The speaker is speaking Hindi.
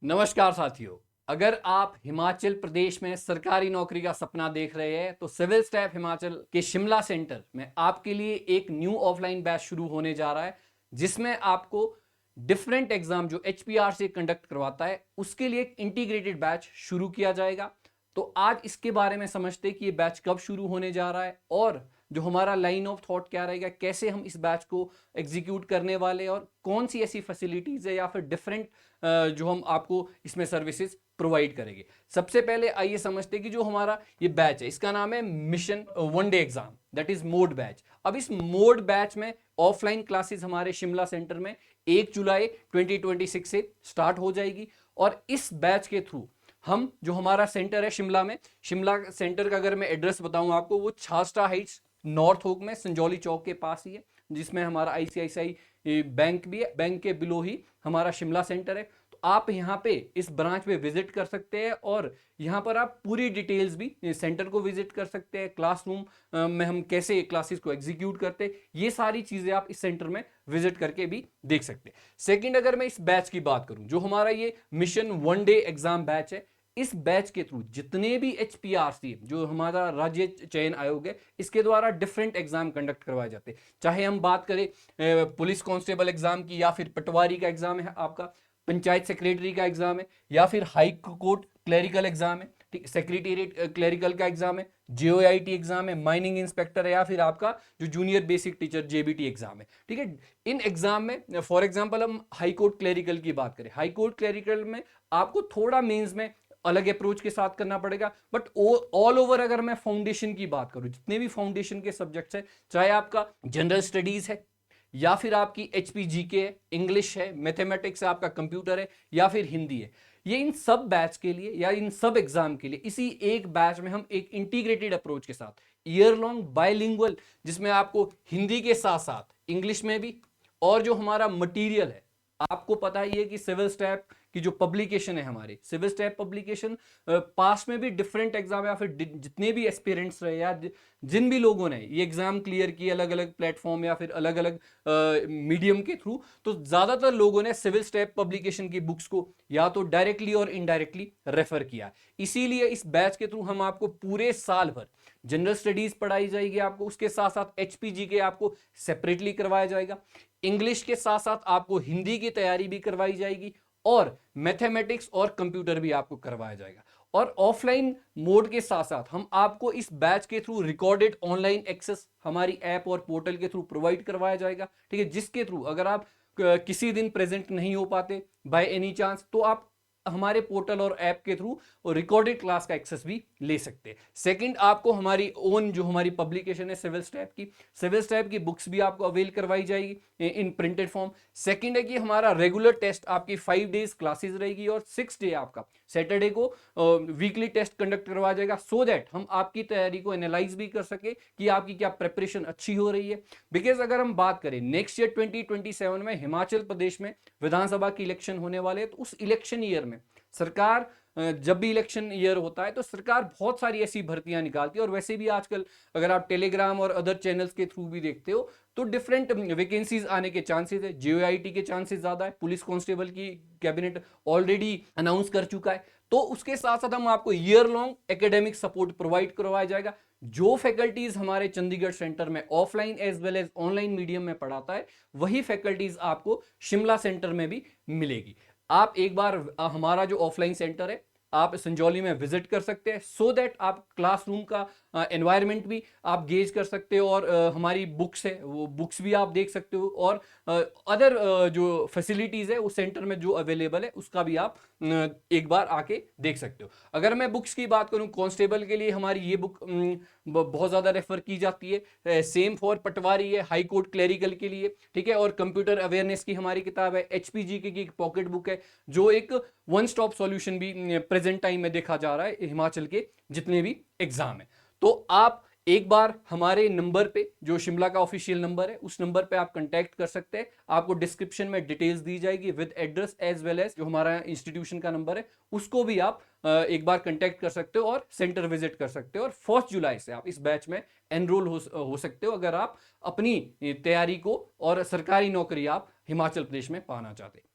नमस्कार साथियों। अगर आप हिमाचल प्रदेश में सरकारी नौकरी का सपना देख रहे हैं तो सिविल स्टैफ हिमाचल के शिमला सेंटर में आपके लिए एक न्यू ऑफलाइन बैच शुरू होने जा रहा है, जिसमें आपको डिफरेंट एग्जाम जो एचपीआर से कंडक्ट करवाता है उसके लिए एक इंटीग्रेटेड बैच शुरू किया जाएगा। तो आज इसके बारे में समझते हैं कि ये बैच कब शुरू होने जा रहा है और जो हमारा लाइन ऑफ थॉट क्या रहेगा, कैसे हम इस बैच को एग्जीक्यूट करने वाले और कौन सी ऐसी फैसिलिटीज है या फिर डिफरेंट जो हम आपको इसमें सर्विसेज प्रोवाइड करेंगे। सबसे पहले आइए समझते हैं कि जो हमारा ये बैच है इसका नाम है mission one day exam, that is mode batch. अब इस मोड बैच में ऑफलाइन क्लासेस हमारे शिमला सेंटर में 1 जुलाई 2026 से स्टार्ट हो जाएगी और इस बैच के थ्रू हम जो हमारा सेंटर है शिमला में, शिमला सेंटर का अगर मैं एड्रेस बताऊं आपको, वो छास्टा हाइट्स नॉर्थ होक में संजौली चौक के पास ही है, जिसमें हमारा आईसीआईसीआई बैंक भी है। बैंक के बिलो ही हमारा शिमला सेंटर है। तो आप यहाँ पे इस ब्रांच पे विजिट कर सकते हैं और यहाँ पर आप पूरी डिटेल्स भी सेंटर को विजिट कर सकते हैं। क्लासरूम में हम कैसे क्लासेस को एग्जीक्यूट करते हैं, ये सारी चीजें आप इस सेंटर में विजिट करके भी देख सकते हैं। सेकंड, अगर मैं इस बैच की बात करूं, जो हमारा ये mission one day exam batch है, इस बैच के थ्रू जितने भी एचपीआरसी जो हमारा राज्य चयन आयोग है, इसके द्वारा डिफरेंट एग्जाम कंडक्ट करवाए जाते हैं। चाहे हम बात करें पुलिस कांस्टेबल एग्जाम की, या फिर पटवारी का एग्जाम है आपका, पंचायत सेक्रेटरी का एग्जाम है, या फिर हाई कोर्ट क्लरिकल एग्जाम है, ठीक, सेक्रेटेरिएट क्लरिकल का एग्जाम है, जेओआईटी एग्जाम है, माइनिंग इंस्पेक्टर है, या फिर आपका जो junior basic teacher JBT exam है। ठीक है, इन एग्जाम में फॉर एग्जांपल हम हाई कोर्ट क्लरिकल की बात करें, हाई कोर्ट क्लरिकल में आपको थोड़ा मेंस में अलग अप्रोच के साथ करना पड़ेगा, बट ऑल ओवर अगर मैं फाउंडेशन की बात करूं, जितने भी फाउंडेशन के सब्जेक्ट्स है, चाहे आपका जनरल स्टडीज है, या फिर आपकी एचपीजीके है, इंग्लिश है, मैथमेटिक्स है, आपका कंप्यूटर है, या फिर हिंदी है, ये इन सब बैच के लिए या इन सब एग्जाम के लिए इसी एक बैच में हम एक इंटीग्रेटेड अप्रोच के साथ ईयर लॉन्ग बायलिंगुअल, जिसमें आपको हिंदी के साथ साथ इंग्लिश में भी, और जो हमारा मटेरियल है, आपको पता ही है कि सिविल स्टैप की जो पब्लिकेशन है, हमारे सिविल स्टैप पब्लिकेशन पास में भी डिफरेंट एग्जाम या फिर जितने भी एस्पिरेंट्स रहे या जिन भी लोगों ने ये एग्जाम क्लियर किए अलग अलग प्लेटफॉर्म या फिर अलग अलग मीडियम के थ्रू, तो ज्यादातर लोगों ने सिविल स्टैप पब्लिकेशन की बुक्स को या तो डायरेक्टली और इनडायरेक्टली रेफर किया। इसीलिए इस बैच के थ्रू हम आपको पूरे साल भर जनरल स्टडीज पढ़ाई जाएगी आपको, उसके साथ साथ एचपीजी के आपको सेपरेटली करवाया जाएगा, इंग्लिश के साथ साथ आपको हिंदी की तैयारी भी करवाई जाएगी, और मैथमेटिक्स और कंप्यूटर भी आपको करवाया जाएगा। और ऑफलाइन मोड के साथ साथ हम आपको इस बैच के थ्रू रिकॉर्डेड ऑनलाइन एक्सेस हमारी ऐप और पोर्टल के थ्रू प्रोवाइड करवाया जाएगा। ठीक है, जिसके थ्रू अगर आप किसी दिन प्रेजेंट नहीं हो पाते बाय एनी चांस, तो आप हमारे पोर्टल और ऐप के थ्रू रिकॉर्डेड क्लास का एक्सेस भी ले सकते हैं। सेकंड, आपको हमारी ओन जो हमारी पब्लिकेशन है सिविल स्टैप की बुक्स भी आपको अवेल करवाई जाएगी इन प्रिंटेड फॉर्म। सेकंड है कि हमारा रेगुलर टेस्ट आपकी 5 डेज क्लासेस रहेगी और 6 डे आपका सैटरडे को वीकली टेस्ट कंडक्ट करवाया जाएगा, सो दैट हम आपकी तैयारी को एनालाइज भी कर सके कि आपकी क्या प्रिपरेशन अच्छी हो रही है। बिकॉज अगर हम बात करें नेक्स्ट ईयर 2027 में हिमाचल प्रदेश में विधानसभा की इलेक्शन होने वाले हैं, तो उस इलेक्शन ईयर में सरकार जब भी इलेक्शन ईयर होता है तो सरकार बहुत सारी ऐसी भर्तियां निकालती है, और वैसे भी आजकल अगर आप टेलीग्राम और अदर चैनल्स के थ्रू भी देखते हो तो डिफरेंट वैकेंसीज आने के चांसेस है। जेओआईटी के चांसेस ज्यादा है, पुलिस कांस्टेबल की कैबिनेट ऑलरेडी अनाउंस कर चुका है। तो उसके साथ साथ हम आपको year long academic support provide करवाया जाएगा। जो फैकल्टीज हमारे चंडीगढ़ सेंटर में offline as well as online medium में पढ़ाता है, वही फैकल्टीज आपको शिमला सेंटर में भी मिलेगी। आप एक बार हमारा जो ऑफलाइन सेंटर है आप संजौली में विजिट कर सकते हैं, सो दैट आप क्लासरूम का एनवायरनमेंट भी आप गेज कर सकते हो, और हमारी बुक्स है वो बुक्स भी आप देख सकते हो, और अदर जो फैसिलिटीज है उस सेंटर में जो अवेलेबल है उसका भी आप एक बार आके देख सकते हो। अगर मैं बुक्स की बात करूं, कांस्टेबल के लिए हमारी ये बुक बहुत ज्यादा रेफर की जाती है, सेम फॉर पटवारी है, हाई कोर्ट क्लरिकल के लिए, ठीक है, और कंप्यूटर अवेयरनेस की हमारी किताब है, एचपीजी की एक पॉकेट बुक है, जो एक वन स्टॉप सॉल्यूशन भी प्रेजेंट टाइम में देखा जा रहा है हिमाचल के जितने भी एग्जाम है। तो आप एक बार हमारे नंबर पे, जो शिमला का ऑफिशियल नंबर है, उस नंबर पे आप कांटेक्ट कर सकते हैं। आपको डिस्क्रिप्शन में डिटेल्स दी जाएगी with address as well as जो हमारा इंस्टीट्यूशन का नंबर है, उसको भी आप एक बार कांटेक्ट कर सकते हो और सेंटर विजिट कर सकते हो, और 1 जुलाई से आप इस बैच में एनरोल हो सकते हो अगर आप अपनी तैयारी को और सरकारी नौकरी आप हिमाचल प्रदेश में पाना चाहते हैं।